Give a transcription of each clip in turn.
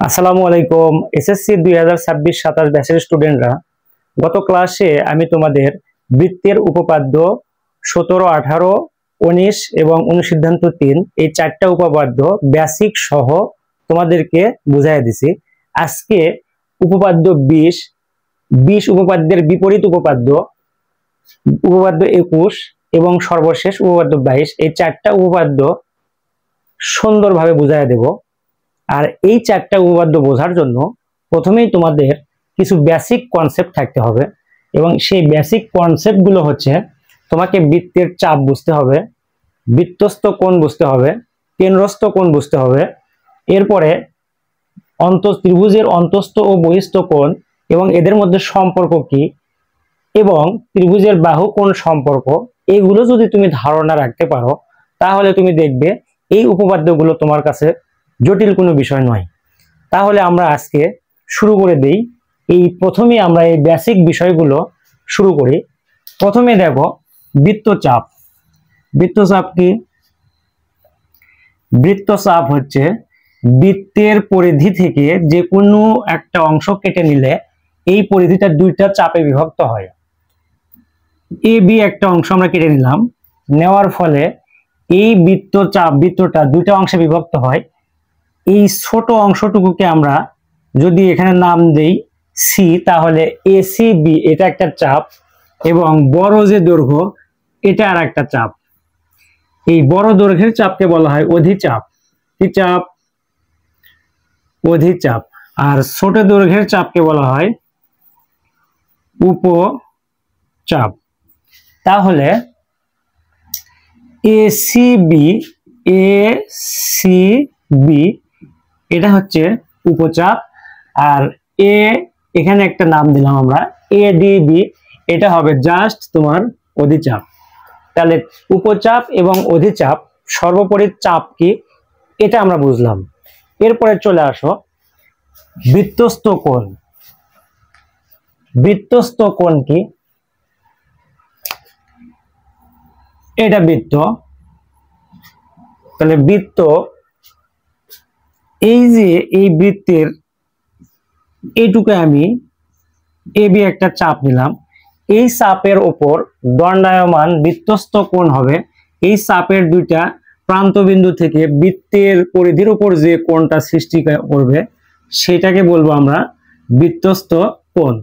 আসসালামু আলাইকুম। এসএসসি 2026-27 ব্যাচের স্টুডেন্টরা, গত ক্লাসে আমি তোমাদের বৃত্তের উপপাদ্য 17, 18, 19 এবং অনুসিদ্ধান্ত 3 এই চারটা উপপাদ্য বেসিক সহ তোমাদেরকে বুঝাই দিছি। আজকে উপপাদ্য 20 উপপাদ্যের বিপরীত উপপাদ্য 21 এবং সর্বশেষ উপপাদ্য 22 এই চারটা উপপাদ্য সুন্দরভাবে বুঝাই দেব। আর এই চারটা উপপাদ্য বোঝার জন্য প্রথমেই তোমাদের কিছু বেসিক কনসেপ্ট থাকতে হবে, এবং সেই বেসিক কনসেপ্ট গুলো হচ্ছে তোমাকে বৃত্তের চাপ বুঝতে হবে, বৃত্তস্থ কোণ বুঝতে হবে, কেন্দ্রস্থ কোণ বুঝতে হবে, এরপরে ত্রিভুজের অন্তস্থ ও বহিস্থ কোণ এবং এদের মধ্যে সম্পর্ক কি, এবং ত্রিভুজের বাহু কোণ সম্পর্ক, এগুলো যদি তুমি ধারণা রাখতে পারো তাহলে তুমি দেখবে এই উপপাদ্যগুলো তোমার কাছে জটিল কোনো বিষয় নয়। তাহলে আমরা আজকে শুরু করে দেই। প্রথমে আমরা এই বেসিক বিষয়গুলো শুরু করি। প্রথমে দেখো বৃত্তচাপ। বৃত্তচাপ কি? বৃত্তচাপ হচ্ছে বৃত্তের পরিধি থেকে যে কোনো একটা অংশ কেটে নিলে এই পরিধিটা দুইটা চাপে বিভক্ত হয়। এ বি একটা অংশ আমরা কেটে নিলাম, নেওয়ার ফলে এই বৃত্তটা দুইটা অংশে বিভক্ত হয়। এই ছোট অংশটুকুকে আমরা যদি এখানে নাম দেই সি, তাহলে এসিবি এটা একটা চাপ, এবং বড় যে দৈর্ঘ্য এটা আর একটা চাপ। এই বড় দৈর্ঘ্যের চাপকে বলা হয় অধিচাপ। কি চাপ? অধিচাপ। আর ছোট দৈর্ঘ্যের চাপকে বলা হয় উপচাপ। তাহলে এসিবি এটা হচ্ছে উপচাপ, আর এখানে একটা নাম দিলাম আমরা এডিবি, এটা হবে জাস্ট তোমার অধিচাপ। তাহলে উপচাপ এবং অধিচাপ, সর্বোপরি চাপ কি এটা আমরা বুঝলাম। এরপরে চলে আসো বৃত্তস্থ কোণ। বৃত্তস্থ কোণ কি? এটা বৃত্ত। তাহলে বৃত্ত, এই যে এই বৃত্তের এইটুকু আমি এবি একটা চাপ নিলাম, এই চাপের ওপর দণ্ডায়মান বৃত্তস্থ কোণ হবে। এই চাপের দুইটা প্রান্তবিন্দু থেকে বৃত্তের পরিধির উপর যে কোণটা সৃষ্টি করবে সেটাকে বলবো আমরা বৃত্তস্থ কোণ।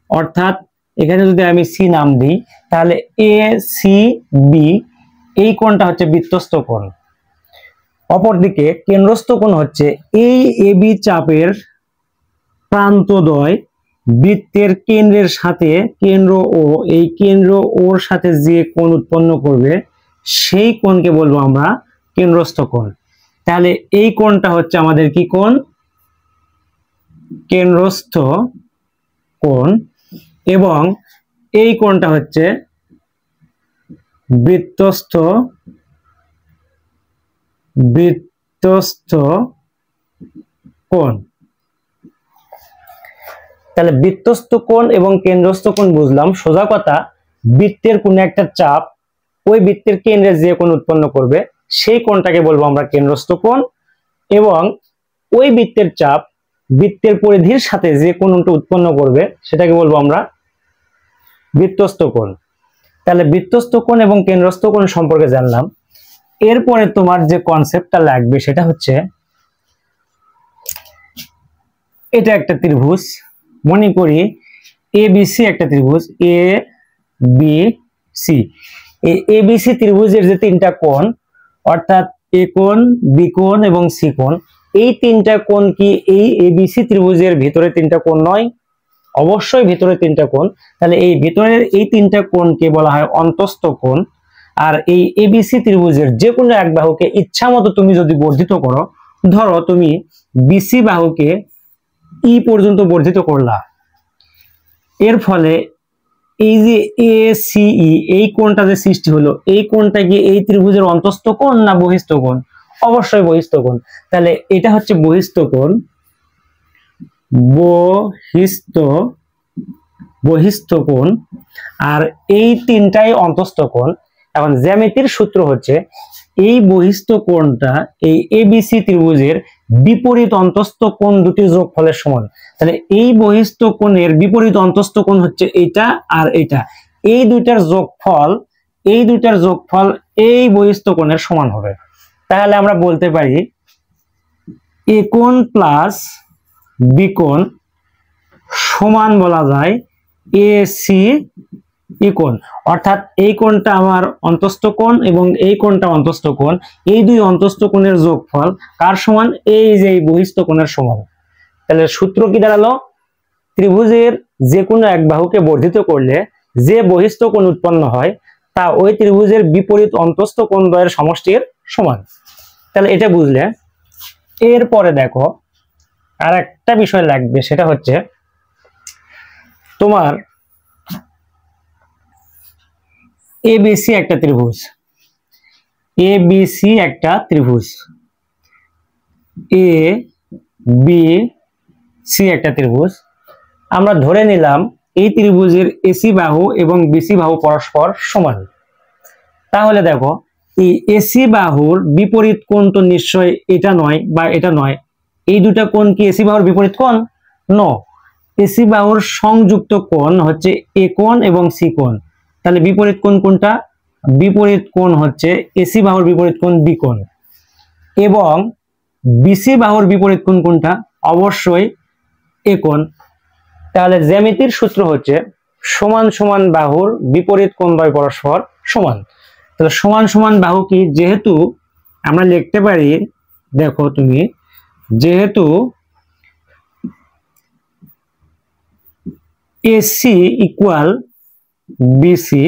অর্থাৎ এখানে যদি আমি সি নাম দিই তাহলে এ সি বি এই কোণটা হচ্ছে বৃত্তস্থ কোণ। অপরদিকে কেন্দ্রস্থ কোণ হচ্ছে এই এবি চাপের প্রান্তদ্বয় বৃত্তের কেন্দ্রের সাথে কেন্দ্র ও এই কেন্দ্র ওর সাথে যে কোণ উৎপন্ন করবে সেই কোণকে বলবো আমরা কেন্দ্রস্থ কোণ। তাহলে এই কোণটা হচ্ছে আমাদের কি কোণ? কেন্দ্রস্থ কোণ। এবং এই কোণটা হচ্ছে বৃত্তস্থ কোণ। তাহলে বৃত্তস্থ কোণ এবং কেন্দ্রস্থ কোণ বুঝলাম। সোজা কথা, বৃত্তের কোন একটা চাপ ওই বৃত্তের কেন্দ্রে যে কোণ উৎপন্ন করবে সেই কোণটাকে বলবো আমরা কেন্দ্রস্থ কোণ, এবং ওই বৃত্তের চাপ বৃত্তের পরিধির সাথে যে কোণটা উৎপন্ন করবে সেটাকে বলবো আমরা বৃত্তস্থ কোণ। তাহলে বৃত্তস্থ কোণ এবং কেন্দ্রস্থ কোণ সম্পর্কে জানলাম। এরপরে তোমার যে কনসেপ্টটা লাগবে সেটা হচ্ছে এটা একটা ত্রিভুজ। মনে করি এবিসি একটা ত্রিভুজ, এ বি সি। এই এবিসি ত্রিভুজের যে তিনটা কোণ, অর্থাৎ এ কোণ, বি কোণ এবং সি কোণ, এই তিনটা কোণ কি এই এবিসি ত্রিভুজের ভিতরে তিনটা কোণ নয়? অবশ্যই ভিতরে তিনটা কোণ। তাহলে এই ভিতরের এই তিনটা কোণকে বলা হয় অন্তস্থ কোণ। আর এই এবিসি ত্রিভুজের যে কোনো এক বাহুকে ইচ্ছা মতো তুমি যদি বর্ধিত করো, ধরো তুমি বিসি বাহুকে ই পর্যন্ত বর্ধিত করলা, এর ফলে এই যে এ সি ই এই কোণটা যে সৃষ্টি হলো এই কোণটা কি এই ত্রিভুজের অন্তস্থ কোণ না বহিস্থ কোণ? অবশ্যই বহিস্থ কোণ। তাহলে এটা হচ্ছে বহিস্থ কোণ। বহিস্থ কোণ। আর এই তিনটাই অন্তস্থ কোণ। এখন জ্যামিতির সূত্র হচ্ছে এই বহিস্থ কোণটা এই এবিসি ত্রিভুজের বিপরীত অন্তস্থ কোণ দুটির যোগফলের সমান। তাহলে এই বহিস্থ কোণের বিপরীত অন্তস্থ কোণ হচ্ছে এটা আর এটা, এই দুইটার যোগফল এই বহিস্থ কোণের সমান হবে। তাহলে আমরা বলতে পারি এ কোণ প্লাস বি কোণ সমান বলা যায় এ সি ই কোণ। অর্থাৎ এই কোণটা আমার অন্তস্থ কোণ এবং এই কোণটা অন্তস্থ কোণ, এই দুই অন্তস্থ কোণের যোগফল কার সমান? এই যে এই বহিস্থ কোণের সমান। তাহলে সূত্র কি দাঁড়ালো? ত্রিভুজের যে কোনো এক বাহুকে বর্ধিত করলে যে বহিস্থ কোণ উৎপন্ন হয় তা ওই ত্রিভুজের বিপরীত অন্তস্থ কোণ দ্বয়ের সমষ্টির সমান। তাহলে এটা বুঝলে এরপরে দেখো আর একটা বিষয় লাগবে, সেটা হচ্ছে তোমার এবিসি একটা ত্রিভুজ, এবিসি একটা ত্রিভুজ, এ বি সি একটা ত্রিভুজ। আমরা ধরে নিলাম এই ত্রিভুজের এসি বাহু এবং বিসি বাহু পরস্পর সমান। তাহলে দেখো এই এসি বাহুর বিপরীত কোণ তো নিশ্চয় এটা নয় বা এটা নয়, এই দুটা কোণ কি এসি বাহুর বিপরীত কোণ? নো, এসি বাহুর সংযুক্ত কোণ হচ্ছে এ কোণ এবং সি কোণ। তাহলে বিপরীত কোণ কোনটা? বিপরীত কোণ হচ্ছে এসি বাহুর বিপরীত কোণ বি কোণ। এবং বিসি বাহুর বিপরীত কোণ কোনটা? অবশ্যই এ কোণ। তাহলে জ্যামিতির সূত্র হচ্ছে সমান সমান বাহুর বিপরীত কোণ দ্বয় পরস্পর সমান। তাহলে সমান সমান বাহু কি? যেহেতু আমরা লিখতে পারি, দেখো তুমি, যেহেতু এসি ইকুয়াল বিসি,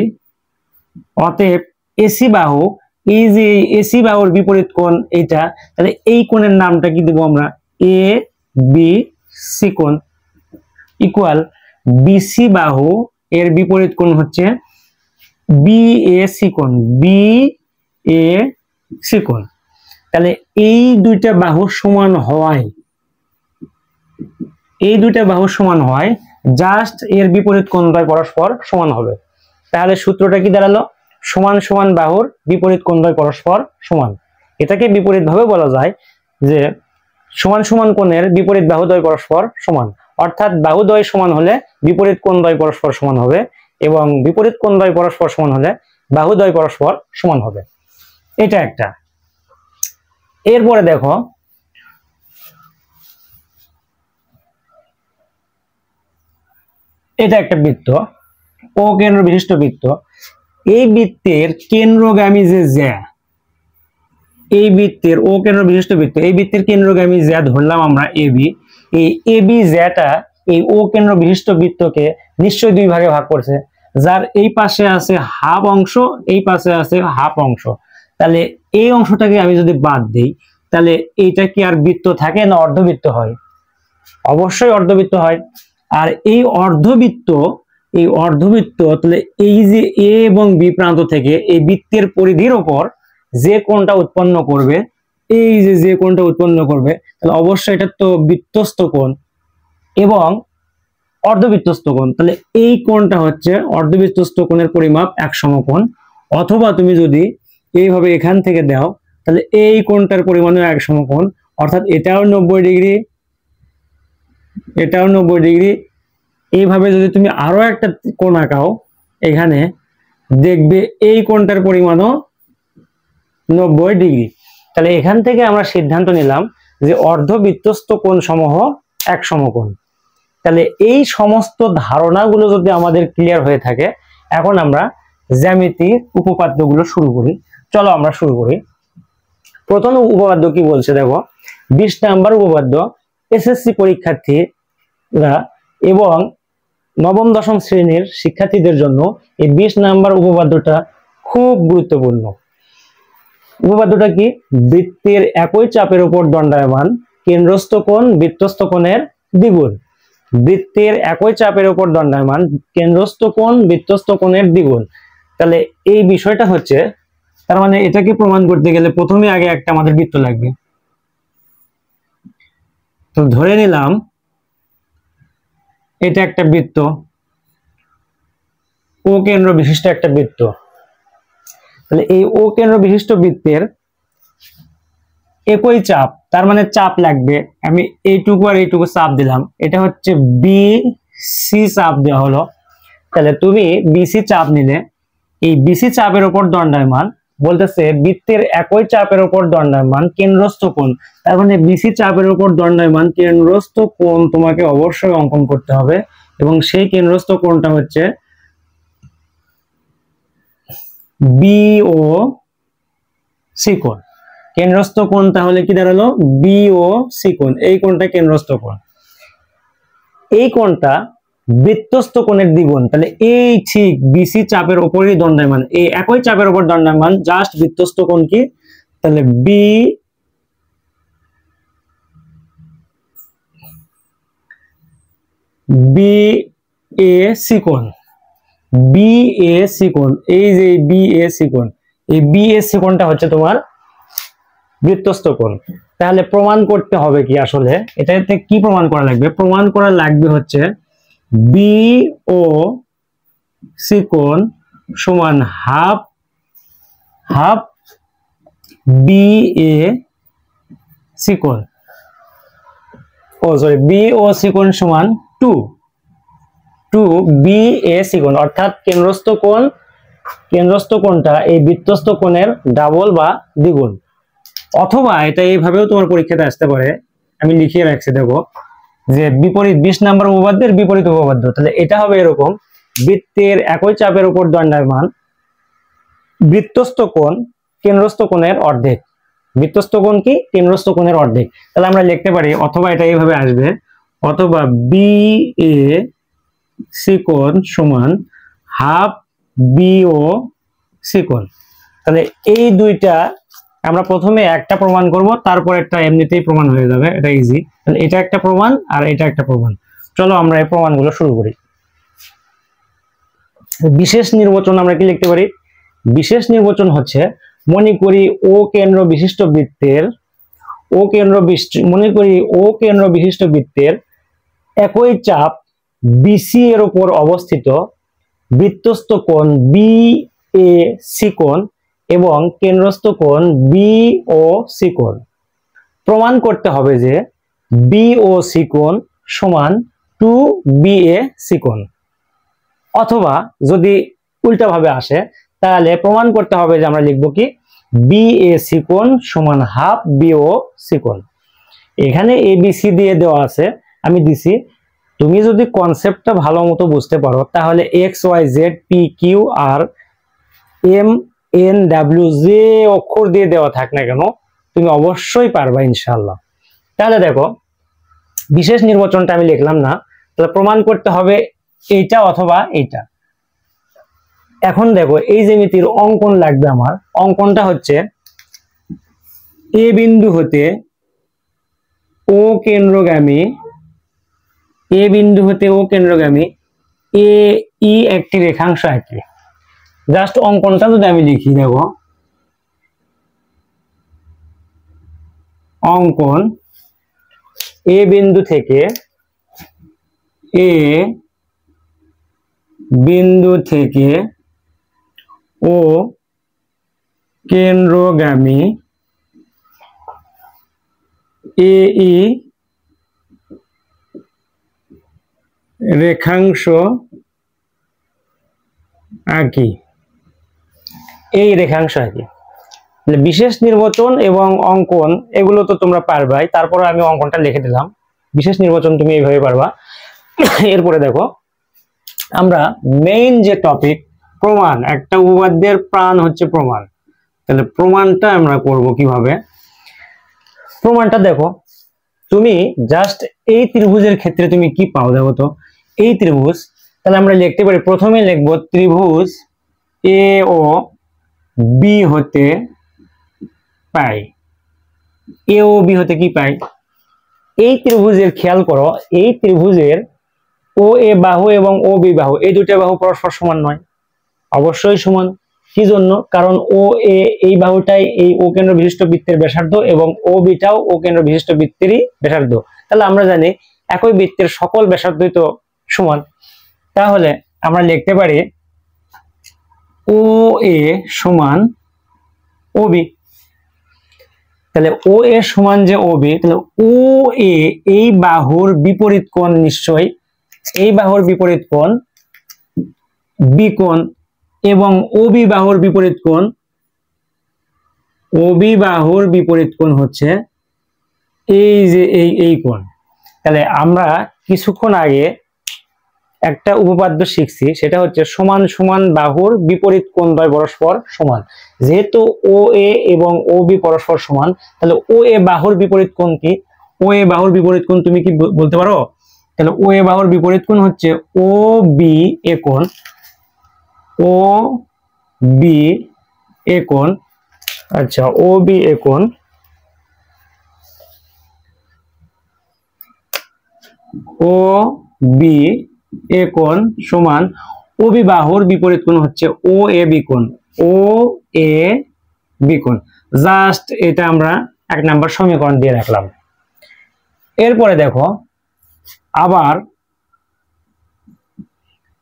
অতএব এসি বাহু, এই যে এসি বাহুর বিপরীত কোণ এটা, তাহলে এই কোণের নামটা কি দেবো আমরা? এ বি সি কোণ ইকুয়াল বিসি বাহু এর বিপরীত কোণ হচ্ছে বি এ সি কোণ, বি এ সি কোণ। তাহলে এই দুইটা বাহু সমান হওয়ায়, এই দুইটা বাহু সমান হয় জাস্ট এর বিপরীত কোণ দ্বয় পরস্পর সমান হবে। তাহলে সূত্রটা কি দাঁড়ালো? সমান সমান বাহুর বিপরীত কোণ দ্বয় পরস্পর সমান। এটাকে বিপরীত ভাবে বলা যায় যে সমান সমান কোণের বিপরীত বাহু দ্বয় পরস্পর সমান। অর্থাৎ বাহু দ্বয় সমান হলে বিপরীত কোণ দ্বয় পরস্পর সমান হবে এবং বিপরীত কোণ দ্বয় পরস্পর সমান হলে বাহু দ্বয় পরস্পর সমান হবে। এটা একটা। এরপরে দেখো এটা একটা বৃত্ত, ও কেন্দ্র বিশিষ্ট বৃত্ত। এই বৃত্তের কেন্দ্রগামী যে জ্যা, এই বৃত্তের ও কেন্দ্র বিশিষ্ট বৃত্ত, এই বৃত্তের কেন্দ্রগামী জ্যা ধরলাম আমরা এবি। এই এবি জ্যাটা এই ও কেন্দ্র বিশিষ্ট বৃত্তকে নিশ্চয়ই দুই ভাগে ভাগ করছে, যার এই পাশে আছে হাফ অংশ, এই পাশে আছে হাফ অংশ। তাহলে এই অংশটাকে আমি যদি বাদ দিই তাহলে এইটা কি আর বৃত্ত থাকে না অর্ধবৃত্ত হয়? অবশ্যই অর্ধবৃত্ত হয়। আর এই অর্ধবৃত্ত, এই অর্ধবৃত্ত তাহলে এই যে এ এবং বি প্রান্ত থেকে এই বৃত্তের পরিধির উপর যে কোণটা উৎপন্ন করবে, এই যে কোণটা উৎপন্ন করবে, তাহলে অবশ্যই এটা তো বৃত্তস্থ কোণ এবং অর্ধবৃত্তস্থ কোণ। তাহলে এই কোণটা হচ্ছে অর্ধবৃত্তস্থ কোণের পরিমাপ এক সমকোণ। অথবা তুমি যদি এইভাবে এখান থেকে দাও তাহলে এই কোণটার পরিমাণও এক সমকোণ, অর্থাৎ এটাও 90 ডিগ্রি, এটাও 90 ডিগ্রি। এইভাবে যদি তুমি আরো একটা কোণ আঁকাও এখানে, দেখবে এই কোণটার পরিমাণও 90 ডিগ্রি। তাহলে এখান থেকে আমরা সিদ্ধান্ত নিলাম যে অর্ধবৃত্তস্থ কোণ সমূহ এক সমকোণ। তাহলে এই সমস্ত ধারণাগুলো যদি আমাদের ক্লিয়ার হয়ে থাকে, এখন আমরা জ্যামিতির উপপাদ্যগুলো শুরু করি। চলো আমরা শুরু করি। প্রথম উপপাদ্য কি বলছে দেখো, 20 নাম্বার উপপাদ্য। এসএসসি পরীক্ষার্থীরা এবং নবম দশম শ্রেণীর শিক্ষার্থীদের জন্য এই 20 নাম্বার উপপাদ্যটা খুব গুরুত্বপূর্ণ। উপপাদ্যটা কি? বৃত্তের একই চাপের উপর দণ্ডায়মান কেন্দ্রস্থ কোণ বৃত্তস্থ কোণের দ্বিগুণ। বৃত্তের একই চাপের উপর দণ্ডায়মান কেন্দ্রস্থ কোণ বৃত্তস্থ কোণের দ্বিগুণ। তাহলে এই বিষয়টা হচ্ছে, তার মানে এটাকে প্রমাণ করতে গেলে প্রথমে আগে একটা আমাদের বৃত্ত লাগবে। তো ধরে নিলাম এটা একটা বৃত্ত, ও কেন্দ্র বিশিষ্ট একটা বৃত্ত। তাহলে এই ও কেন্দ্র বিশিষ্ট বৃত্তের একই চাপ, তার মানে চাপ লাগবে, আমি এইটুকু আর এইটুকু চাপ দিলাম, এটা হচ্ছে বি সি চাপ দেওয়া হলো। তাহলে তুমি বিসি চাপ নিলে এই বিসি চাপের উপর দণ্ডায়মান, বলতেছে বৃত্তের একই চাপের উপর দণ্ডায়মান কেন্দ্রস্থ কোণ, তার মানে বিসি চাপের উপর দণ্ডায়মান কেন্দ্রস্থ কোণ তোমাকে অবশ্যই অঙ্কন করতে হবে, এবং সেই কেন্দ্রস্থ কোণটা হচ্ছে বিও সি কোণ। কেন্দ্রস্থ কোণ তাহলে কি দাঁড়ালো? বিও সি কোণ, এই কোণটা কেন্দ্রস্থ কোণ। এই কোণটা বৃত্তস্থ কোণের দ্বিগুণ, তাহলে এই ঠিক বিসি চাপের উপরই দণ্ডায়মান, এই একই চাপের উপর দণ্ডায়মান, জাস্ট বৃত্তস্থ কোণ কি? তাহলে বি এ সি কোণ, বি এ সি কোণ, এই যে বি এ সি কোণ, এই বি এ সি কোণটা হচ্ছে তোমার বৃত্তস্থ কোণ। তাহলে প্রমাণ করতে হবে কি? আসলে এটাতে কি প্রমাণ করা লাগবে? প্রমাণ করা লাগবে হচ্ছে বিও সি কোণ সমান হাফ বি এ সি কোণ, বিও সি কোণ সমান 2 বি এ সি কোণ, অর্থাৎ কেন্দ্রস্থ কোণটা এই বৃত্তস্থ কোণের ডাবল বা দ্বিগুণ। অথবা এটা এইভাবেও তোমার পরীক্ষাতে আসতে পারে, আমি লিখিয়ে রাখছি, দেখো যে বিপরীত 20 নম্বর উপপাদ্যের বিপরীত উপপাদ্য। তাহলে এটা হবে এরকম, বৃত্তের একই চাপের উপর দণ্ডায়মান বৃত্তস্থ কোণ কেন্দ্রস্থ কোণের অর্ধেক, বৃত্তস্থ কোণ কি? কেন্দ্রস্থ কোণের অর্ধেক। তাহলে আমরা লিখতে পারি, অথবা এটা এইভাবে আসবে, অথবা বি এ সি কোণ সমান হাফ বিও সি কোণ। তাহলে এই দুইটা আমরা প্রথমে একটা প্রমাণ করব, তারপর একটা এমনিতেই প্রমাণ হয়ে যাবে, এটা ইজি। তাহলে এটা একটা প্রমাণ আর এটা একটা প্রমাণ। চলো আমরা এই প্রমাণগুলো শুরু করি। বিশেষ নির্বাচন আমরা কি লিখতে পারি? বিশেষ নির্বাচন হচ্ছে, মনে করি ও কেন্দ্র বিশিষ্ট বৃত্তের একই চাপ বিসি এর উপর অবস্থিত বৃত্তস্থ কোণ বি এ সি কোণ এবং কেন্দ্রস্থ কোণ বি ও সি কোণ। প্রমাণ করতে হবে যে বি ও সি কোণ সমান 2 বি এ সি কোণ। অথবা যদি উল্টা ভাবে আসে, তাহলে প্রমাণ করতে হবে যে আমরা লিখবো কি? বি এ সি কোণ সমান হাফ বি ও সি কোণ। এখানে এ বি সি দিয়ে দেওয়া আছে, আমি দিছি। তুমি যদি কনসেপ্টটা ভালো মতো বুঝতে পারো, তাহলে X Y Z P Q আর এম এন ডাব্লিউ যে অক্ষর দিয়ে দেওয়া থাক না কেন, তুমি অবশ্যই পারবা ইনশাআল্লাহ। তাহলে দেখো, বিশেষ নির্বাচনটা আমি লিখলাম না, তাহলে প্রমাণ করতে হবে এইটা অথবা এইটা। এখন দেখো, এই জ্যামিতির অঙ্কন লাগবে আমার। অঙ্কনটা হচ্ছে এ বিন্দু হতে ও কেন্দ্রগামী, এ ই একটি রেখাংশ আঁকি। জাস্ট অঙ্কনটা যদি আমি লিখি, দেখো অঙ্কন এ বিন্দু থেকে ও কেন্দ্রগামী এ ই রেখাংশ আঁকি, এই রেখাংশ আঁকি। বিশেষ নির্বাচন এবং অঙ্কন এগুলো তো তোমরা পারবাই, তারপরে আমি অঙ্কনটা লিখে দিলাম। বিশেষ নির্বাচন তুমি এইভাবে পারবা। এরপরে দেখো, আমরা মেইন যে টপিক প্রমাণ, একটা উপপাদ্যের প্রাণ হচ্ছে প্রমাণ। তাহলে প্রমাণটা আমরা করব কিভাবে? প্রমাণটা দেখো, তুমি জাস্ট এই ত্রিভুজের ক্ষেত্রে তুমি কি পাও দেখো তো, এই ত্রিভুজ। তাহলে আমরা লিখতে পারি, প্রথমে লিখবো ত্রিভুজ এ ও বি হতে পাই, এ ও বি হতে কি পাই? এই ত্রিভুজের খেয়াল করো, এই ত্রিভুজের ও এ বাহু এবং ও বি বাহু, এই দুইটা বাহু পরস্পর সমান নয়। অবশ্যই সমান। কি জন্য? কারণ ও এ এই বাহুটাই এই ও কেন্দ্র বিশিষ্ট বৃত্তের ব্যাসার্ধ এবং ও বিটাও ও কেন্দ্র বিশিষ্ট বৃত্তেরই ব্যাসার্ধ। তাহলে আমরা জানি একই বৃত্তের সকল ব্যাসার্ধই তো সমান। তাহলে আমরা লিখতে পারি ও এ সমান ও বি। তাহলে ও এ সমান যে ও বি, তাহলে ও এ এই বাহুর বিপরীত কোণ নিশ্চয়ই এই বাহুর বিপরীত কোণ বি কোণ, এবং ও বি বাহুর বিপরীত কোণ ও বি বাহুর বিপরীত কোণ হচ্ছে এই যে এই কোণ। তাহলে আমরা কিছুক্ষণ আগে একটা উপপাদ্য শিখছি, সেটা হচ্ছে সমান সমান বাহুর বিপরীত কোণদ্বয় পরস্পর সমান। যেহেতু ও এ এবং ও বি পরস্পর সমান, তাহলে ও এ বাহুর বিপরীত কোণ কি? ও এ বাহুর বিপরীত কোণ তুমি কি বলতে পারো? তাহলে ও এ বাহুর বিপরীত কোণ হচ্ছে ও বি এ কোণ, ও বি এ কোণ। আচ্ছা, ও বি এ কোণ, ও বি এ কোণ সমান ও বি বাহুর বিপরীত কোণ হচ্ছে ও এ বি কোণ, ও এ বি কোণ। জাস্ট এটা আমরা 1 নম্বর সমীকরণ দিয়ে রাখলাম। এরপরে দেখো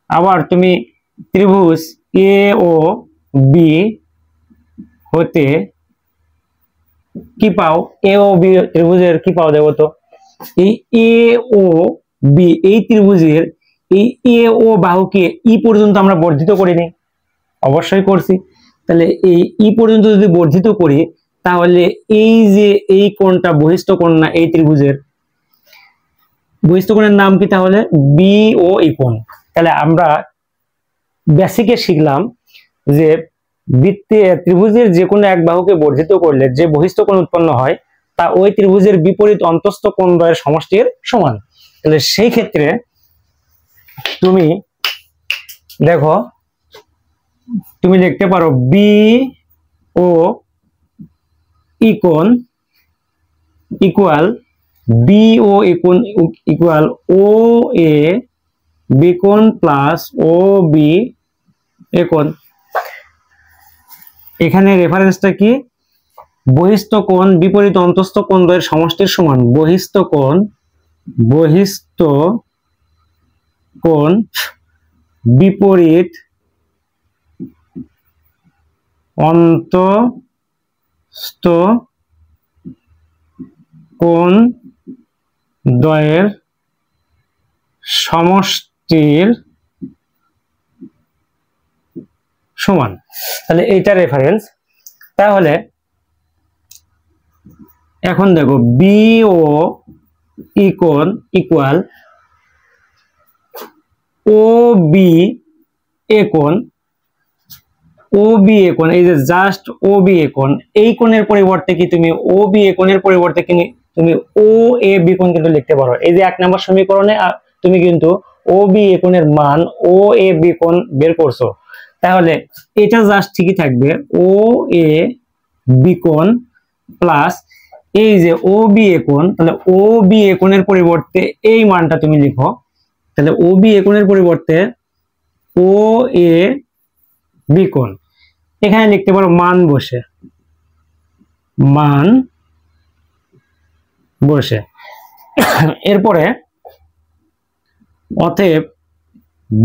আবার তুমি ত্রিভুজ এ ও বি হতে কি পাও? এ ও বি ত্রিভুজের কি পাও দেখো তো। এই এ ও বি এই ত্রিভুজের এই এ ও বাহুকে ই পর্যন্ত আমরা বর্ধিত করিনি? অবশ্যই করছি। তাহলে এই ই পর্যন্ত যদি বর্ধিত করি, তাহলে এই যে এই কোণটা বহিস্থ কোণ না এই ত্রিভুজের, বহিস্থ কোণের নাম কি তাহলে? বি ও ই কোণ। তাহলে আমরা বেসিকে শিখলাম যে ত্রিভুজের যে কোনো এক বাহুকে বর্ধিত করলে যে বহিস্থ কোণ উৎপন্ন হয় তা ওই ত্রিভুজের বিপরীত অন্তস্থ কোণদ্বয়ের সমষ্টির সমান। তাহলে সেই ক্ষেত্রে তুমি দেখো, তুমি লিখতে পারো বি ও ই কোণ ইকুয়াল বি ও ই কোণ ইকুয়াল ও এ বি কোণ প্লাস ও বি এ কোণ। এখানে রেফারেন্সটা কি? বহিস্থ কোণ বিপরীত অন্তস্থ কোণদ্বয়ের সমষ্টির সমান। বহিস্থ কোণ বিপরীত অন্তস্থ কোণদ্বয়ের সমষ্টির সমান। তাহলে এইটা রেফারেন্স। তাহলে এখন দেখো বি ও ই কোণ ইকুয়াল ও বি এ কোণ, ও বি এ কোণ, এই যে জাস্ট ও বি এ কোণ, এই কোণের পরিবর্তে কি তুমি ও বি এ কোণের পরিবর্তে কি তুমি ও এ বি কোণ কিন্তু লিখতে পারো। এই যে 1 নম্বর সমীকরণে তুমি কিন্তু ও বি এ কোণের মান ও এ বি কোণ বের করছো। তাহলে এটা জাস্ট ঠিকই থাকবে ও এ বি কোণ প্লাস এই যে ও বি এ কোণ। তাহলে ও বি এ কোণের পরিবর্তে এই মানটা তুমি লিখো। তাহলে ও বি এ কোণের পরিবর্তে ও এ বি কোণ, এখানে লিখতে পারো মান বসে। এরপরে অতএব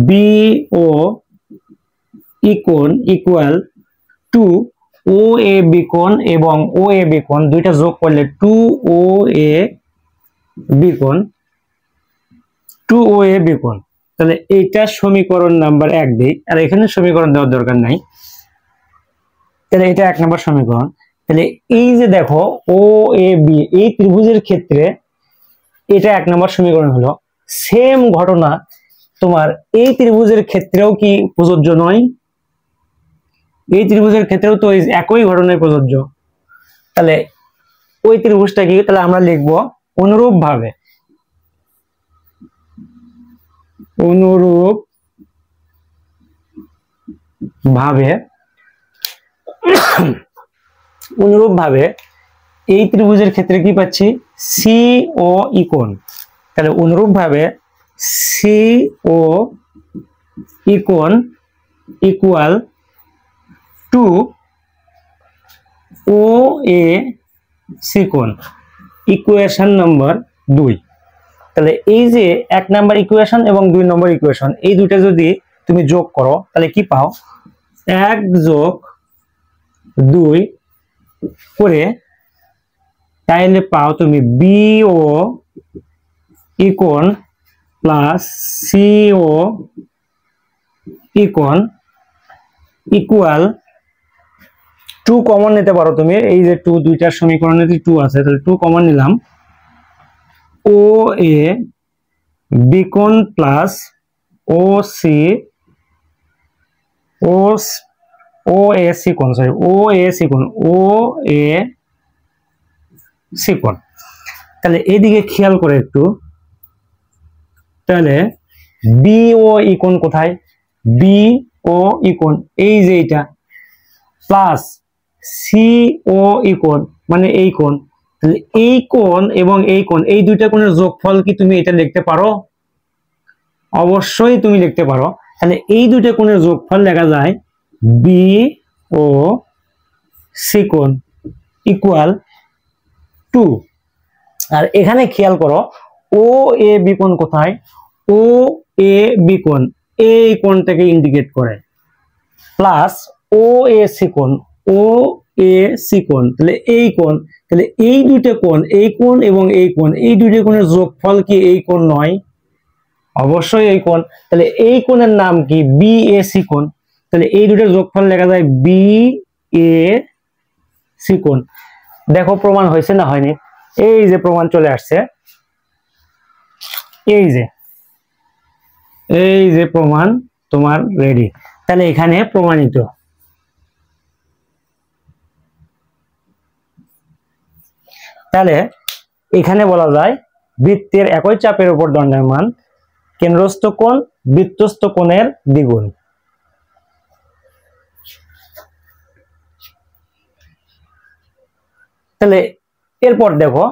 বি ও ই কোণ equal to O A B কোণ এবং ও এ বি কোণ দুইটা যোগ করলে টু ও এ বি কোণ, তাহলে এইটা সমীকরণ নাম্বার 1 দিই, আর এখানে সমীকরণ দেওয়ার দরকার নাই। তাহলে এটা 1 নম্বর সমীকরণ। তাহলে এই যে দেখো ও এ বি এই ত্রিভুজের ক্ষেত্রে এটা 1 নম্বর সমীকরণ হলো। সেম ঘটনা তোমার এই ত্রিভুজের ক্ষেত্রেও কি প্রযোজ্য নয়? এই ত্রিভুজের ক্ষেত্রেও তো একই ঘটনায় প্রযোজ্য। তাহলে ওই ত্রিভুজটা কি? তাহলে আমরা লিখব অনুরূপ ভাবে এই ত্রিভুজের ক্ষেত্রে কি পাচ্ছি? সি ও ই কোণ। তাহলে অনুরূপ ভাবে সি ও ই কোণ equal to O A C কোণ, ইকুয়েশন নম্বর 2। তাহলে এই যে 1 নম্বর ইকুয়েশন এবং 2 নম্বর ইকুয়েশন এই দুটো যদি তুমি যোগ করো তাহলে কি পাও? 1 যোগ 2 করে তাইলে পাও তুমি বিও ইকোন প্লাস সিও ইকোন ইকুয়াল 2 কমন নিতে পারো তুমি, এই যে 2 দুইটার সমীকরণে 2 আছে, তাহলে 2 কমন নিলাম, ও এ বিকোণ প্লাস ও সি ও এ সিকোণ, সরি ও এ সিকোণ, ও এ সিকোণ। তাহলে এইদিকে খেয়াল করে একটু, তাহলে বি ও ইকোণ কোথায়, বি ও ইকোণ এই যে এটা, প্লাস সি ও ইকোণ মানে এই কোণ, তাহলে এই কোণ এবং এই কোণ, এই দুইটা কোণের যোগফল কি তুমি এটা লিখতে পারো? অবশ্যই তুমি লিখতে পারো। তাহলে এই দুইটা কোণের যোগফল লেখা যায় বি ও সি কোণ ইকুয়াল 2। আর এখানে খেয়াল করো ও এ বি কোণ কোথায়, ও এ বি কোণ এই কোণটাকে ইন্ডিকেট করে, প্লাস ও এ সি কোণ, ও এ সি কোণ তাহলে এই কোণ, তাহলে এই দুইটা কোণ, এই কোণ এবং এই কোণ, এই দুইটা কোণের যোগফল কি এই কোণ নয়? অবশ্যই এই কোণ। তাহলে এই কোণের নাম কি বি এ সি কোণ, তাহলে এই দুইটার যোগফল লেখা যায় বি এ সি কোণ। দেখো প্রমাণ হয়েছে না হয়নি? এই যে প্রমাণ চলে আসছে, এই যে প্রমাণ তোমার রেডি। তাহলে এখানে প্রমাণিত। তাহলে এখানে বলা যায় বৃত্তের একই চাপের উপর দণ্ডায়মান কেন্দ্রস্থ কোণ বৃত্তস্থ কোণের দ্বিগুণ। তাহলে এরপর দেখো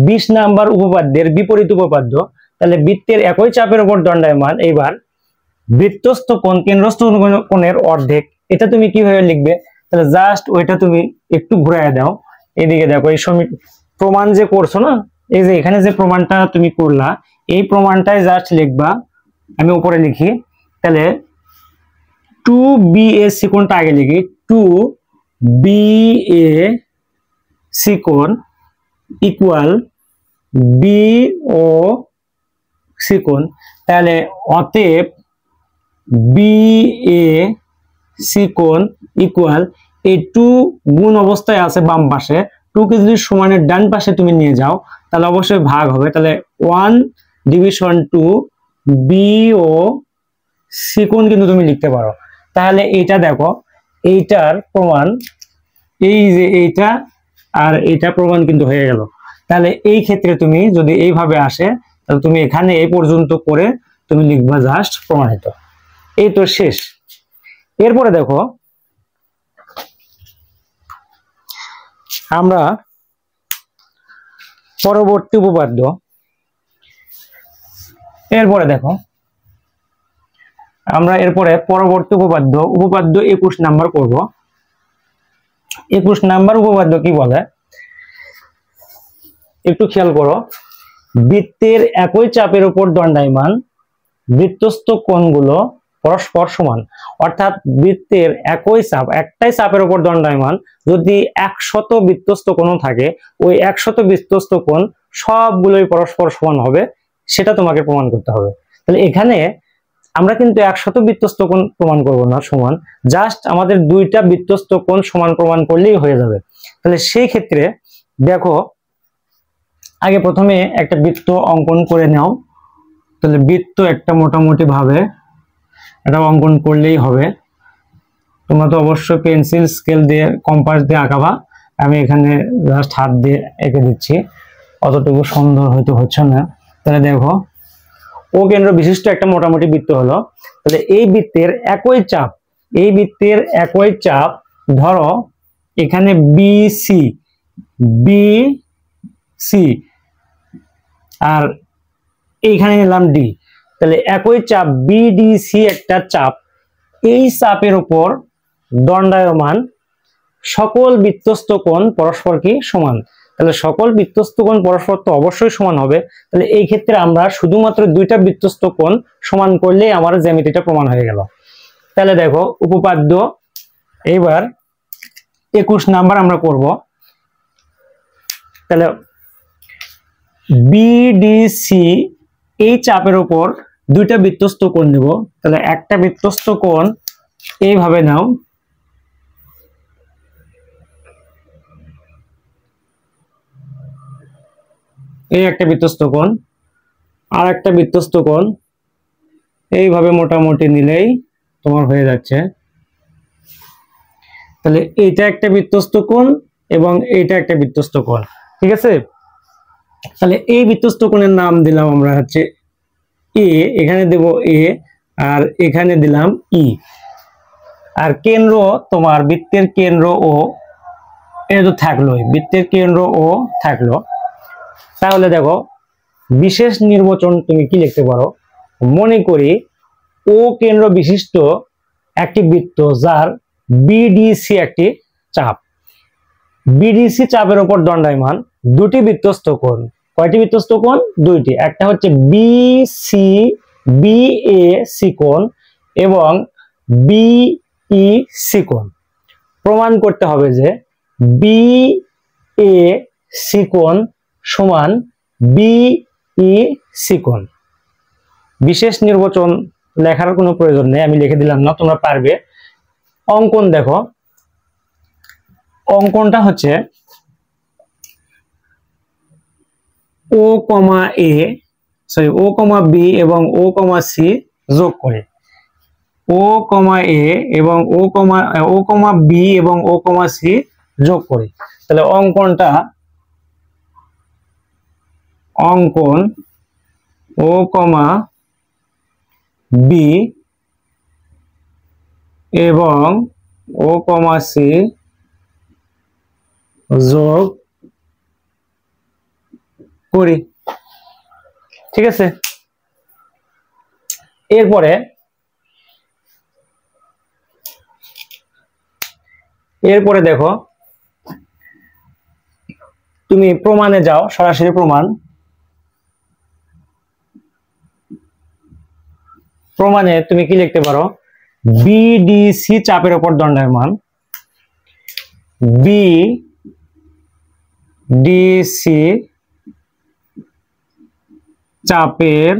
20 নাম্বার উপপাদ্যের বিপরীত উপপাদ্য। তাহলে বৃত্তের একই চাপের উপর দণ্ডায়মান এবার বৃত্তস্থ কোণ কেন্দ্রস্থ কোণের অর্ধেক, এটা তুমি কিভাবে লিখবে? তাহলে জাস্ট ওইটা তুমি একটু ঘুরায় দাও, এদিকে দেখো এই প্রমাণ যে করছো না, এই যে এখানে যে প্রমাণটা তুমি করলা এই প্রমাণটাই জাস্ট লিখবা। আমি উপরে লিখি, তাহলে 2BA কোণটা আগে লিখি, 2BA কোণ ইকুয়াল BO কোণ। তাহলে অতএব BA কোণ ইকুয়াল এই 2 গুণ অবস্থায় আছে বাম পাশে, 2 কে যদি সমানের ডান পাশে তুমি নিয়ে যাও তাহলে অবশ্যই ভাগ হবে, তাহলে 1 ডিভিশন 2 BO কোণ কিন্তু তুমি লিখতে পারো। তাহলে এইটা দেখো এইটার প্রমাণ, এই যে এইটা আর এইটা প্রমাণ কিন্তু হয়ে গেল। তাহলে এই ক্ষেত্রে তুমি যদি এইভাবে আসে তাহলে তুমি এখানে এই পর্যন্ত করে তুমি লিখবা জাস্ট প্রমাণিত। এই তো শেষ। এরপরে দেখো আমরা পরবর্তী উপপাদ্য, এরপরে দেখো আমরা এরপরে পরবর্তী উপপাদ্য 21 নাম্বার করব। 21 নাম্বার উপপাদ্য কি বলে একটু খেয়াল করো, বৃত্তের একই চাপের উপর দণ্ডায়মান বৃত্তস্থ কোণগুলো পরস্পর সমান। অর্থাৎ বৃত্তের একই চাপ, একটাই চাপের উপর দণ্ডায়মান যদি 100 বৃত্তস্থ কোণ থাকে, ওই 100 বৃত্তস্থ কোণ সবগুলোই পরস্পর সমান হবে, সেটা তোমাকে প্রমাণ করতে হবে। তাহলে এখানে আমরা কিন্তু 100 বৃত্তস্থ কোণ প্রমাণ করব না সমান, জাস্ট আমাদের দুইটা বৃত্তস্থ কোণ সমান প্রমাণ করলেই হয়ে যাবে। তাহলে সেই ক্ষেত্রে দেখো আগে প্রথমে একটা বৃত্ত অঙ্কন করে নাও। তাহলে বৃত্ত একটা মোটামুটি ভাবে এটা অঙ্কন করলেই হবে। তোমরা তো অবশ্যই পেন্সিল স্কেল দিয়ে কম্পাস দিয়ে আঁকাবা, আমি এখানে জাস্ট হাত দিয়ে এঁকে দিচ্ছি, অতটুকু সুন্দর হয়তো হচ্ছে না। তাহলে দেখো ও কেন্দ্র বিশিষ্ট একটা মোটামুটি বৃত্ত হলো। তাহলে এই বৃত্তের একই চাপ, এই বৃত্তের একই চাপ ধরো এখানে বিসি আর এইখানে নিলাম ডি, তাহলে একই চাপ বিডিসি একটা চাপ, এই চাপের উপর দণ্ডায়মান সকল বৃত্তস্থ কোণ পরস্পর কি সমান। তাহলে সকল বৃত্তস্থ কোণ পরস্পর তো অবশ্যই সমান হবে। তাহলে এই ক্ষেত্রে আমরা শুধুমাত্র দুইটা বৃত্তস্থ কোণ সমান করলেই আমার জ্যামিতিটা প্রমাণ হয়ে গেল। তাহলে দেখো উপপাদ্য এবার 21 নাম্বার আমরা করব। তাহলে বিডিসি এই চাপের উপর দুইটা বৃত্তস্থ কোণ নেব। তাহলে একটা বৃত্তস্থ কোণ এইভাবে নাও, এই একটা বৃত্তস্থ কোণ, আর একটা বৃত্তস্থ কোণ এইভাবে মোটামুটি নিলেই তোমার হয়ে যাচ্ছে। তাহলে এটা একটা বৃত্তস্থ কোণ এবং এটা একটা বৃত্তস্থ কোণ, ঠিক আছে। তাহলে এই বৃত্তস্থ কোণের নাম দিলাম আমরা হচ্ছে এ, এখানে দেব এ, আর এখানে দিলাম ই। আর কেন্দ্র তোমার বৃত্তের কেন্দ্র ও, এটা তো থাকলোই, বৃত্তের কেন্দ্র ও থাকলো। তাহলে দেখো বিশেষ নির্বাচন তুমি কি লিখতে পারো, মনে করি ও কেন্দ্র বিশিষ্ট একটি বৃত্ত যার বিডিসি একটি চাপ। বিডিসি চাপের উপর দণ্ডায়মান দুটি বৃত্তস্থ কোণ। কয়টি বৃত্তস্থ কোণ? দুইটি। একটা হচ্ছে বিসি বিএসি কোণ এবং বিইসি কোণ। প্রমাণ করতে হবে যে বিএসি কোণ সমান বিইসি কোণ। বিশেষ নির্বাচন লেখার কোনো প্রয়োজন নেই, আমি লিখে দিলাম না, তোমরা পারবে। অঙ্কন দেখো, অঙ্কনটা হচ্ছে ও কমা এ, সরি ও কমা বি এবং ও কমা সি যোগ করে, ও কমা এ এবং ও কমা বি এবং ও কমা সি যোগ করে। তাহলে অঙ্কনটা, অঙ্কন ও কমা বি এবং ও কমা সি যোগ করি, ঠিক আছে। এরপরে দেখো তুমি প্রমাণে যাও, সরাসরি প্রমাণ। প্রমাণে তুমি কি লিখতে পারো, বিডিসি চাপের উপর দণ্ডায়মান, বিডিসি চাপের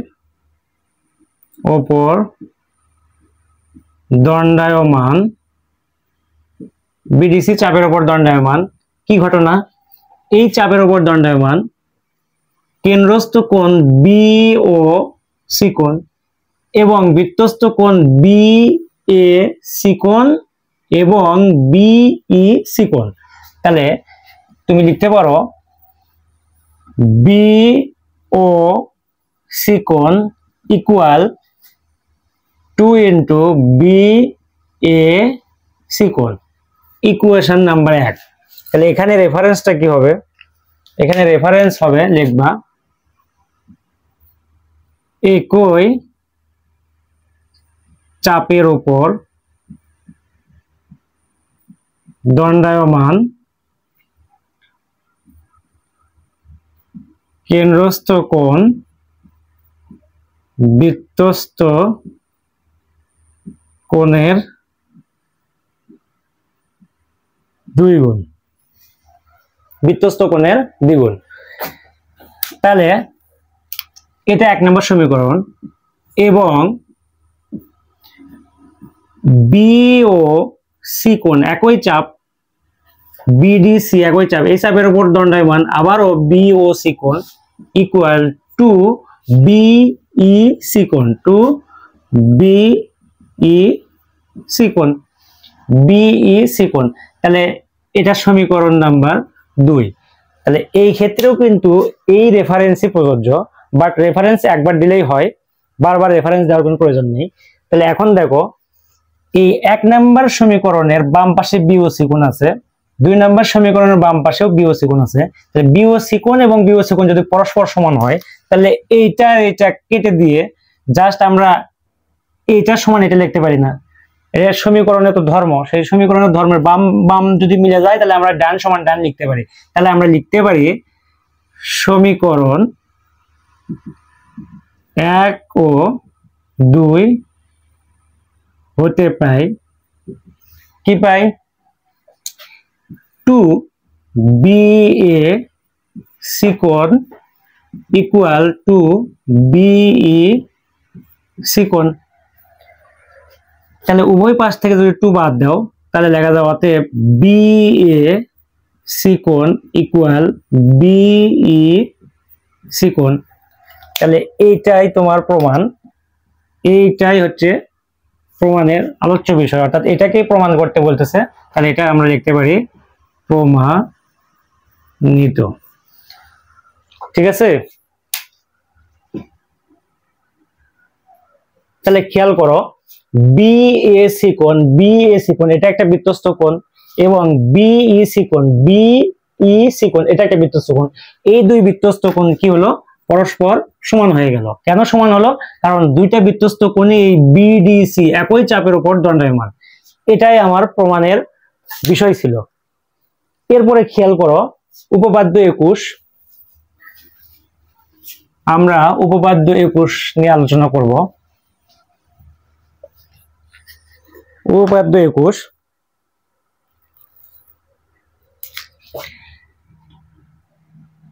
উপর দণ্ডায়মান, বিডিসি চাপের উপর দণ্ডায়মান কি ঘটনা, এই চাপের উপর দণ্ডায়মান কেন্দ্রস্থ কোণ বি ও সি কোণ এবং বৃত্তস্থ কোণ বি এ সি কোণ এবং বিই সি কোণ। তাহলে তুমি লিখতে পারো বি ও সি কোণ equal 2 into B A C কোণ, ইকুয়েশন নাম্বার 1। তাহলে এখানে রেফারেন্সটা কি হবে, এখানে রেফারেন্স হবে, লিখবা একই চাপের উপর দণ্ডায়মান কেন্দ্রস্থ কোণ বৃত্তস্থ কোণের 2 গুণ, বৃত্তস্থ কোণের 2 গুণ। তাহলে এটা 1 নম্বর সমীকরণ। এবং বি ও সি কোণ একই চাপ, বিডিসি একই চাপ, এই চাপের উপর দণ্ডায়মান আবারও বি ও সি কোণ ইকুয়াল টু বিই সি কোণ, টু বিই সি কোণ, বিই সি কোণ। তাহলে এটা সমীকরণ নাম্বার 2। তাহলে এই ক্ষেত্রেও কিন্তু এই রেফারেন্সই প্রযোজ্য, বাট রেফারেন্স একবার দিলেই হয়, বারবার রেফারেন্স দেওয়ার কোনো প্রয়োজন নেই। তাহলে এখন দেখো এই 1 নম্বর সমীকরণের বাম পাশে বিওসি কোণ আছে, 2 নম্বর সমীকরণের বাম পাশেও বিওসি কোণ আছে। তাহলে বিওসি কোণ এবং বিওসি কোণ যদি পরস্পর সমান হয় তাহলে এইটা কেটে দিয়ে জাস্ট আমরা এইটার সমান এটা লিখতে পারি না। এর সমীকরণে তো ধর্ম, সেই সমীকরণের ধর্মের বাম বাম যদি মিলে যায় তাহলে আমরা ডান সমান ডান লিখতে পারি। তাহলে আমরা লিখতে পারি সমীকরণ 1 ও 2 হতে পাই কি পাই, 2 BA সিকোণ ইকুয়াল টু বিই সিকোণ। তাহলে উভয় পাশ থেকে যদি 2 বাদ দাও তাহলে লেখা যাবে অতএব বিএ সিকোণ ইকুয়াল বিই সিকোণ। তাহলে এইটাই তোমার প্রমাণ, এইটাই হচ্ছে প্রমাণের আলোচ্য বিষয়, অর্থাৎ এটাকেই প্রমাণ করতে বলতেছে। তাহলে এটা আমরা লিখতে পারি প্রমাণিত। ঠিক আছে, তাহলে খেয়াল করো বিএসি কোণ এটা একটা বৃত্তস্থ কোণ এবং বিইসি কোণ এটা একটা বৃত্তস্থ কোণ। এই দুই বৃত্তস্থ কোণ কি হলো, পরস্পর সমান হয়ে গেল। কেন সমান হলো? কারণ দুইটা বৃত্তস্থ কোণে এই বিডিসি একই চাপের উপর দণ্ডায়মান। এটাই আমার প্রমাণের বিষয় ছিল। এরপরে খেয়াল করো উপপাদ্য 21, আমরা উপপাদ্য 21 নিয়ে আলোচনা করব। উপপাদ্য 21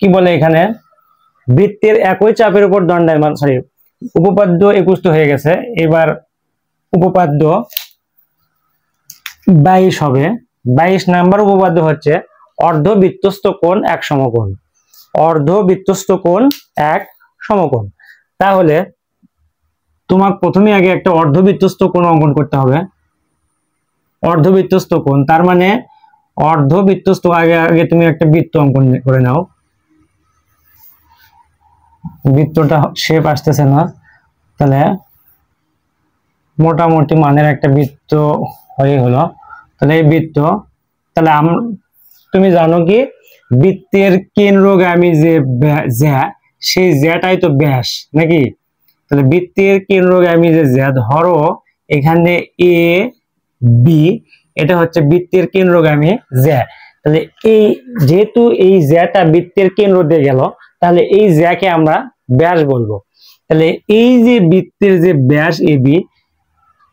কি বলে, এখানে বৃত্তের একই চাপের উপর দণ্ডায়মান, উপপাদ্য 21 তো হয়ে গেছে, এবার উপপাদ্য 22 হবে। 22 নাম্বার উপপাদ্য হচ্ছে অর্ধবৃত্তস্থ কোণ এক সমকোণ। অর্ধবৃত্তস্থ কোণ এক সমকোণ। তাহলে তোমার প্রথমে আগে একটা অর্ধবৃত্তস্থ কোণ অঙ্কন করতে হবে। অর্ধবৃত্তস্থ কোণ তার মানে অর্ধবৃত্তস্থ, আগে তুমি একটা বৃত্ত অঙ্কন করে নাও। বৃত্তটা শেপ আসতেছে না, তাহলে মোটামুটি মানের একটা বৃত্ত হয়ে হলো। তাহলে এই বৃত্ত, তাহলে তুমি জানো কি বৃত্তের কেন্দ্রগামী যে জ্যা, সেই জ্যাটাই তো ব্যাস নাকি? তাহলে বৃত্তের কেন্দ্রগামী যে জ্যা, ধরো এখানে এ বি, এটা হচ্ছে বৃত্তের কেন্দ্রগামী জ্যা। তাহলে এই যেহেতু এই জ্যাটা বৃত্তের কেন্দ্র দিয়ে গেল, তাহলে এই জ্যাকে আমরা ব্যাস বলবো। তাহলে এই যে বৃত্তের যে ব্যাস এবি,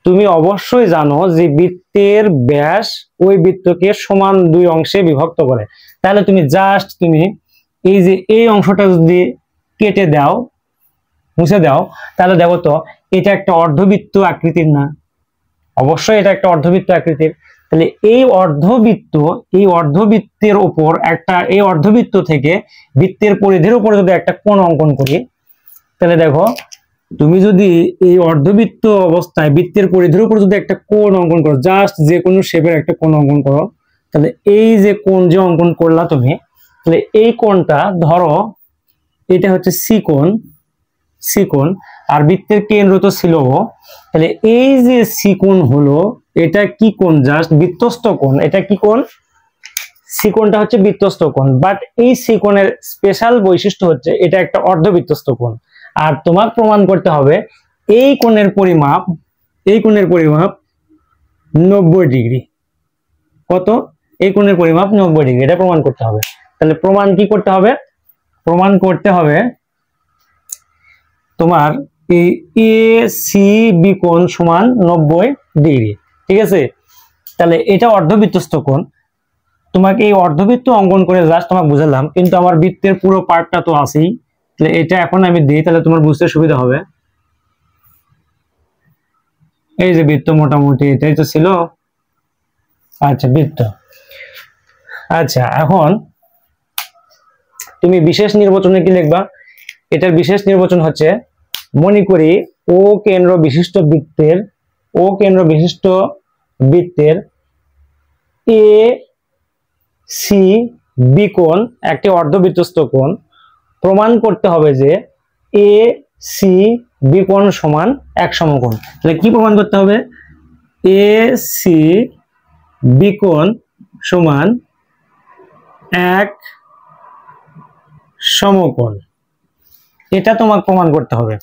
তুমি অবশ্যই জানো যে বৃত্তের ব্যাস ওই বৃত্তকে সমান দুই অংশে বিভক্ত করে। তাহলে তুমি জাস্ট তুমি এই যে এই অংশটা যদি কেটে দাও, মুছে দাও, তাহলে দেখো তো এটা একটা অর্ধবৃত্ত আকৃতির না? অবশ্যই এটা একটা অর্ধবৃত্ত আকৃতির। তাহলে এই অর্ধবৃত্তের উপর একটা, এই অর্ধবৃত্ত থেকে বৃত্তের পরিধির উপর যদি একটা কোণ অঙ্কন করি, তাহলে দেখো তুমি যদি এই অর্ধবৃত্ত অবস্থায় বৃত্তের পরিধির উপর যদি একটা কোণ অঙ্কন করো, জাস্ট যে কোনো শেপের একটা কোণ অঙ্কন করো, তাহলে এই যে কোণ যে অঙ্কন করলা তুমি, তাহলে এই কোণটা ধরো এটা হচ্ছে সি কোণ, আর বৃত্তের কেন্দ্র তো ছিল ও। তাহলে এই যে সি কোণ হলো, এটা কি কোণ? জাস্ট বৃত্তস্থ কোণ। এটা কি কোণ? সি কোণটা হচ্ছে বৃত্তস্থ কোণ। বাট এই সি কোণের স্পেশাল বৈশিষ্ট্য হচ্ছে এটা একটা অর্ধবৃত্তস্থ কোণ। আর তোমার প্রমাণ করতে হবে এই কোণের পরিমাপ 90 ডিগ্রি। কত? এই কোণের পরিমাপ 90 ডিগ্রি, এটা প্রমাণ করতে হবে। তাহলে প্রমাণ কি করতে হবে? প্রমাণ করতে হবে তোমার এই এ সি বি কোণ সমান 90 ডিগ্রি। ঠিক আছে, তাহলে এটা অর্ধবৃত্তস্থ কোণ। তোমাকে এই অর্ধবৃত্ত অঙ্কন করে জাস্ট তোমাকে বুঝালাম, কিন্তু আমার বৃত্তের পুরো পার্টটা তো আছেই। তাহলে এটা এখন আমি দিই, তাহলে তোমার বুঝতে সুবিধা হবে। এই যে বৃত্ত, মোটামুটি এটাই তো ছিল। আচ্ছা, বৃত্ত। আচ্ছা, এখন তুমি বিশেষ নির্বাচনে কি লিখবা? এটার বিশেষ নির্বাচন হচ্ছে, মনে করি ও কেন্দ্র বিশিষ্ট বৃত্তের এ সি বি কোণ একটি অর্ধবৃত্তস্থ কোণ। প্রমাণ করতে হবে যে এ সি বি কোণ সমান এক সমকোণ। তাহলে কি প্রমাণ করতে হবে? এ সি বি কোণ সমান এক সমকোণ, এটা তোমাকে প্রমাণ করতে হবে।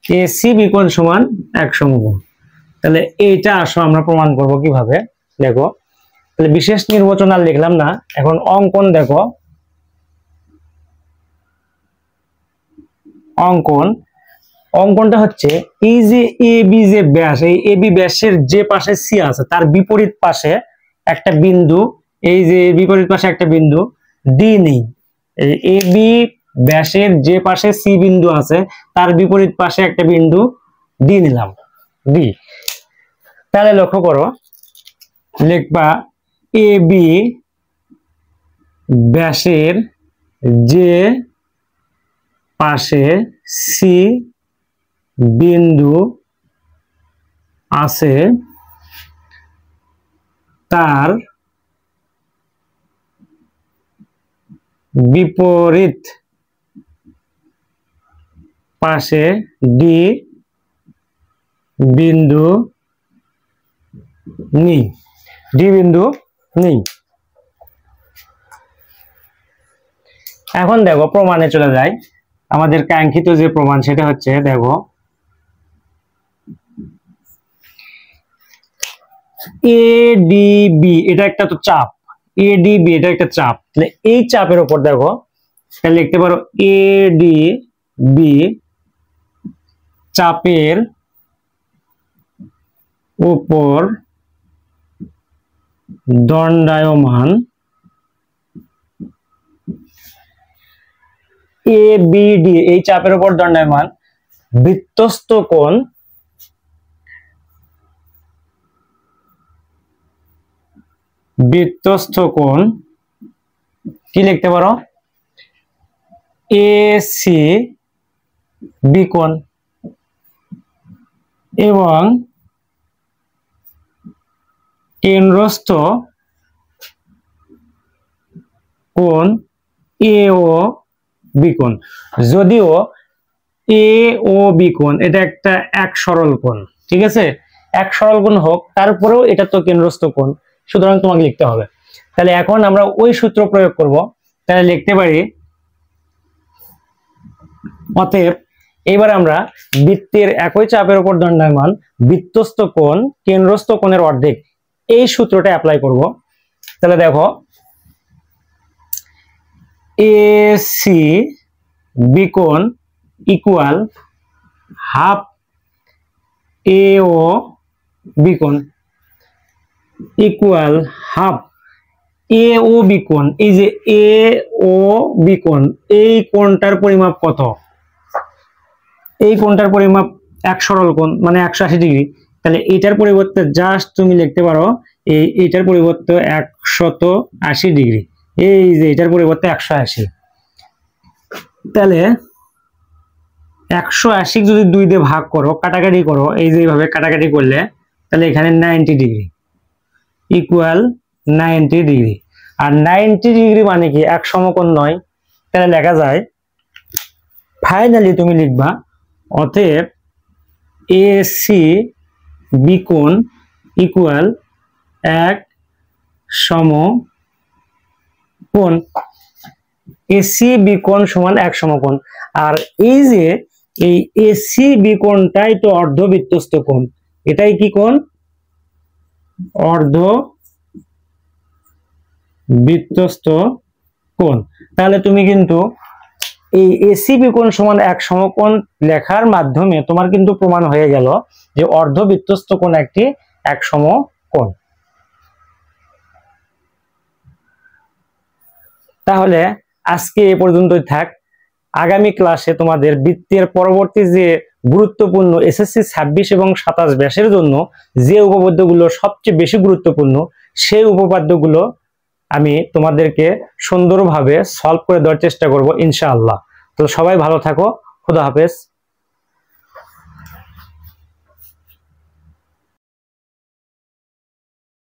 এ সি বি কোণ সমান এক সমকোণ। তাহলে এইটা আসো আমরা প্রমাণ করব কিভাবে, দেখো। তাহলে বিশেষ নির্বাচন আর লিখলাম না, এখন অঙ্কন দেখো। অঙ্কনটা হচ্ছে এই যে এ বি যে ব্যাস, এই এ বি ব্যাসের যে পাশে সি আছে তার বিপরীত পাশে একটা বিন্দু, এই যে বিপরীত পাশে একটা বিন্দু ডি নেই। এই এ বি ব্যাসের যে পাশে সি বিন্দু আছে তার বিপরীত পাশে একটা বিন্দু ডি নিলাম, ডি। তাহলে লক্ষ্য করো, লিখবা এ বি ব্যাসের যে পাশে সি বিন্দু আছে তার বিপরীত পাশে ডি বিন্দু নেই, ডি বিন্দু নেই। এখন দেখো প্রমাণে চলে যায়। আমাদের কাঙ্ক্ষিত যে প্রমাণ সেটা হচ্ছে, দেখো এডিবি এটা একটা তো চাপ, এডিবি এটা একটা চাপ, তাহলে এই চাপের উপর দেখো তাহলে লিখতে পারো এডিবি চাপের উপর দণ্ডায়মান এবিডি এই চাপের উপর দণ্ডায়মান বৃত্তস্থ কোণ কি লিখতে পারো এসি বি কোণ এবং কেন্দ্রস্থ কোণ এ ও বি কোণ। যদিও এ ও বি কোণ এটা একটা এক সরল কোণ, ঠিক আছে, এক সরল কোণ হোক, তারপরেও এটা তো কেন্দ্রস্থ কোণ, সুতরাং তোমাকে লিখতে হবে। তাহলে এখন আমরা ওই সূত্র প্রয়োগ করব। তাহলে লিখতে পারি, অতএব এবার আমরা বৃত্তের একই চাপের উপর দণ্ডায়মান বৃত্তস্থ কোণ কেন্দ্রস্থ কোণের অর্ধেক, এই সূত্রটা অ্যাপ্লাই করব। তাহলে দেখো এসি বি কোণ ইকুয়াল হাফ এ ও বি কোণ ইকুয়াল হাফ এ ও বি কোণ। এই যে এ ও বি কোণ, এই কোণটার পরিমাপ কত? এই কোণটার পরিমাপ এক সরল কোণ মানে 180 ডিগ্রি। তাহলে এটার পরিবর্তে জাস্ট তুমি লিখতে পারো এইটার পরিবর্তে 180 ডিগ্রি, এই যে এটার পরিবর্তে 180। তাহলে 180 যদি 2 দিয়ে ভাগ করো, কাটাকাটি করো, এই যে এইভাবে কাটাকাটি করলে তাহলে এখানে 90 ডিগ্রি ইকুয়াল 90 ডিগ্রি। আর 90 ডিগ্রি মানে কি এক সমকোণ নয়। তাহলে লেখা যায়, ফাইনালি তুমি লিখবা অতএব এসি বি কোণ ইকুয়াল এক সমকোণ, এসি বি কোণ সমান এক সমকোণ। আর এই যে এই এসি বি কোণটাই তো অর্ধবৃত্তস্থ কোণ, এটাই কি কোণ? অর্ধবৃত্তস্থ কোণ। তাহলে তুমি কিন্তু এই এসি বি কোণ সমান এক সমকোণ লেখার মাধ্যমে তোমার কিন্তু প্রমাণ হয়ে গেল যে অর্ধবৃত্তস্থ কোণ একটি এক সমকোণ। তাহলে আজকে এ পর্যন্তই থাক। আগামী ক্লাসে তোমাদের বৃত্তের পরবর্তী যে গুরুত্বপূর্ণ এসএসসি 26 এবং 27 ব্যাসের জন্য যে উপপাদ্যগুলো সবচেয়ে বেশি গুরুত্বপূর্ণ সেই উপপাদ্যগুলো আমি তোমাদেরকে সুন্দরভাবে সলভ করে দেওয়ার চেষ্টা করব ইনশাআল্লাহ। তো সবাই ভালো থাকো, খুদা হাফেজ।